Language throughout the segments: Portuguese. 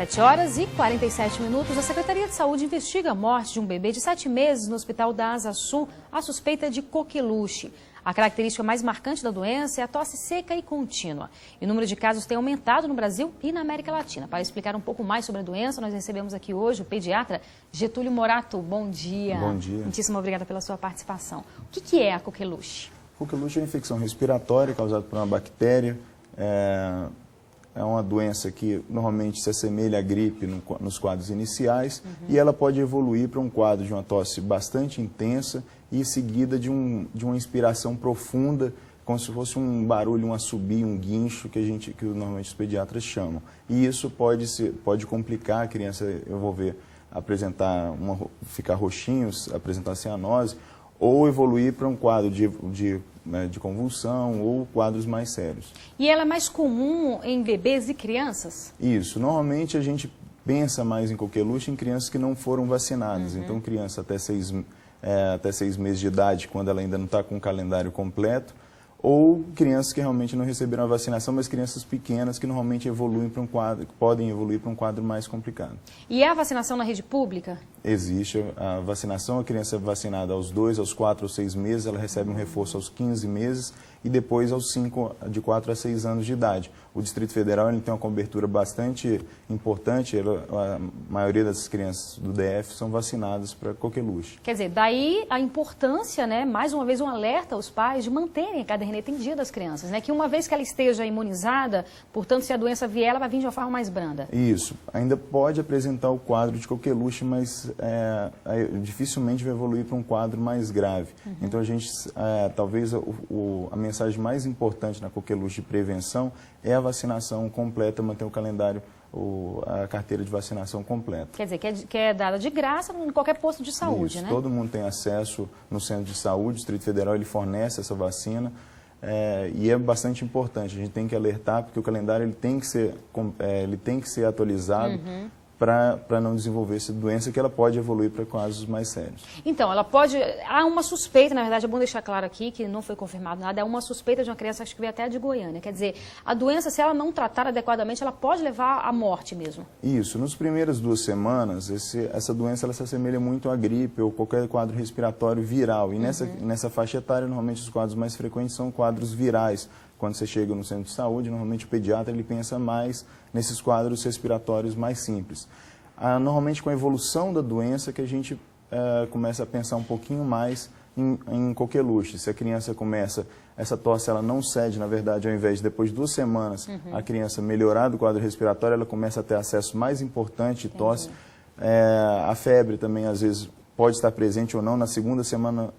7h47, a Secretaria de Saúde investiga a morte de um bebê de 7 meses no Hospital da Asa Sul, a suspeita de coqueluche. A característica mais marcante da doença é a tosse seca e contínua. E o número de casos tem aumentado no Brasil e na América Latina. Para explicar um pouco mais sobre a doença, nós recebemos aqui hoje o pediatra Getúlio Morato. Bom dia. Bom dia. Muitíssimo obrigada pela sua participação. O que é a coqueluche? Coqueluche é uma infecção respiratória causada por uma bactéria. É uma doença que normalmente se assemelha à gripe nos quadros iniciais e ela pode evoluir para um quadro de uma tosse bastante intensa e seguida de uma inspiração profunda, como se fosse um barulho, um assobio, um guincho que normalmente os pediatras chamam. E isso pode complicar a criança, ficar roxinho, apresentar cianose, ou evoluir para um quadro de convulsão ou quadros mais sérios. E ela é mais comum em bebês e crianças? Isso. Normalmente a gente pensa mais em coqueluche em crianças que não foram vacinadas. Então, criança até 6 meses de idade, quando ela ainda não está com o calendário completo, ou crianças que realmente não receberam a vacinação, mas crianças pequenas que normalmente podem evoluir para um quadro mais complicado. E há vacinação na rede pública? Existe a vacinação, a criança é vacinada aos 2, aos 4 ou 6 meses, ela recebe um reforço aos 15 meses e depois de 4 a 6 anos de idade. O Distrito Federal ele tem uma cobertura bastante importante, a maioria das crianças do DF são vacinadas para coqueluche. Quer dizer, daí a importância, né, mais uma vez um alerta aos pais de manterem a caderneta em dia das crianças, né, que uma vez que ela esteja imunizada, portanto, se a doença vier, ela vai vir de uma forma mais branda. Isso, ainda pode apresentar o quadro de coqueluche, mas dificilmente vai evoluir para um quadro mais grave. Então, talvez a mensagem mais importante na coqueluche de prevenção é a vacinação completa, manter o calendário, a carteira de vacinação completa. Quer dizer, que é dada de graça em qualquer posto de saúde, Isso, né? Todo mundo tem acesso no centro de saúde, o Distrito Federal ele fornece essa vacina. E é bastante importante, a gente tem que alertar, porque o calendário ele tem que ser atualizado para não desenvolver essa doença que ela pode evoluir para casos mais sérios. Então, há uma suspeita, na verdade é bom deixar claro aqui que não foi confirmado nada, é uma suspeita de uma criança, acho que veio até de Goiânia, quer dizer, a doença, se ela não tratar adequadamente, ela pode levar à morte mesmo. Isso, nas primeiras 2 semanas, essa doença ela se assemelha muito à gripe ou qualquer quadro respiratório viral, e nessa faixa etária, normalmente os quadros mais frequentes são quadros virais. Quando você chega no centro de saúde, normalmente o pediatra ele pensa mais nesses quadros respiratórios mais simples. Normalmente com a evolução da doença que a gente começa a pensar um pouquinho mais em coqueluche. Se a criança essa tosse ela não cede, na verdade, ao invés de depois de 2 semanas a criança melhorar do quadro respiratório, ela começa a ter acesso mais importante de tosse. A febre também às vezes pode estar presente ou não. Na segunda semana,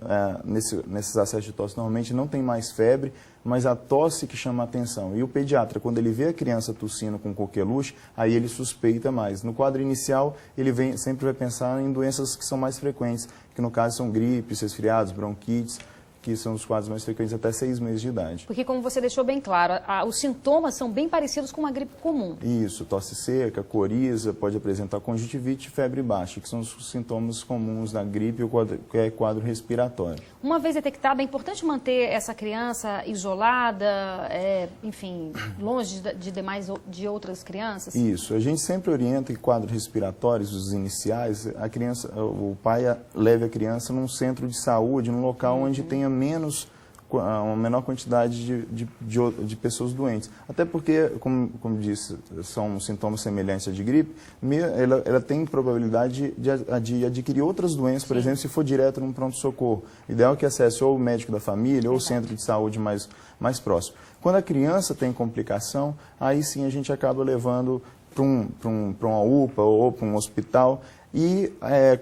nesses acessos de tosse, normalmente não tem mais febre, mas a tosse que chama a atenção. E o pediatra, quando ele vê a criança tossindo com coqueluche, aí ele suspeita mais. No quadro inicial, ele sempre vai pensar em doenças que são mais frequentes, que no caso são gripes, resfriados, bronquites, que são os quadros mais frequentes até 6 meses de idade. Porque, como você deixou bem claro, os sintomas são bem parecidos com uma gripe comum. Isso, tosse seca, coriza, pode apresentar conjuntivite e febre baixa, que são os sintomas comuns da gripe, que é quadro respiratório. Uma vez detectada, é importante manter essa criança isolada, enfim, longe de outras crianças? Isso, a gente sempre orienta que quadros respiratórios, os iniciais, o pai leve a criança num centro de saúde, num local onde tenha uma menor quantidade de pessoas doentes. Até porque, como disse, são sintomas semelhantes a de gripe, ela tem probabilidade de adquirir outras doenças, por exemplo, se for direto num pronto-socorro. O ideal é que acesse ou o médico da família ou o centro de saúde mais próximo. Quando a criança tem complicação, aí sim a gente acaba levando para uma UPA ou para um hospital. E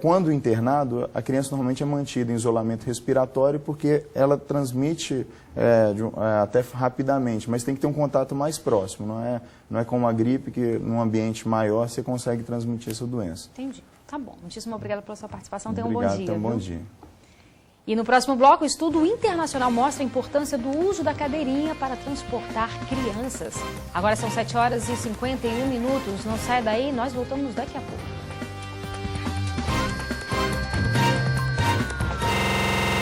quando internado, a criança normalmente é mantida em isolamento respiratório porque ela transmite até rapidamente, mas tem que ter um contato mais próximo, não é como a gripe que num ambiente maior você consegue transmitir essa doença. Entendi. Tá bom. Muitíssimo obrigada pela sua participação. Tenha um bom dia. Obrigado, tenha um bom dia. E no próximo bloco, o estudo internacional mostra a importância do uso da cadeirinha para transportar crianças. Agora são 7h51. Não saia daí, nós voltamos daqui a pouco.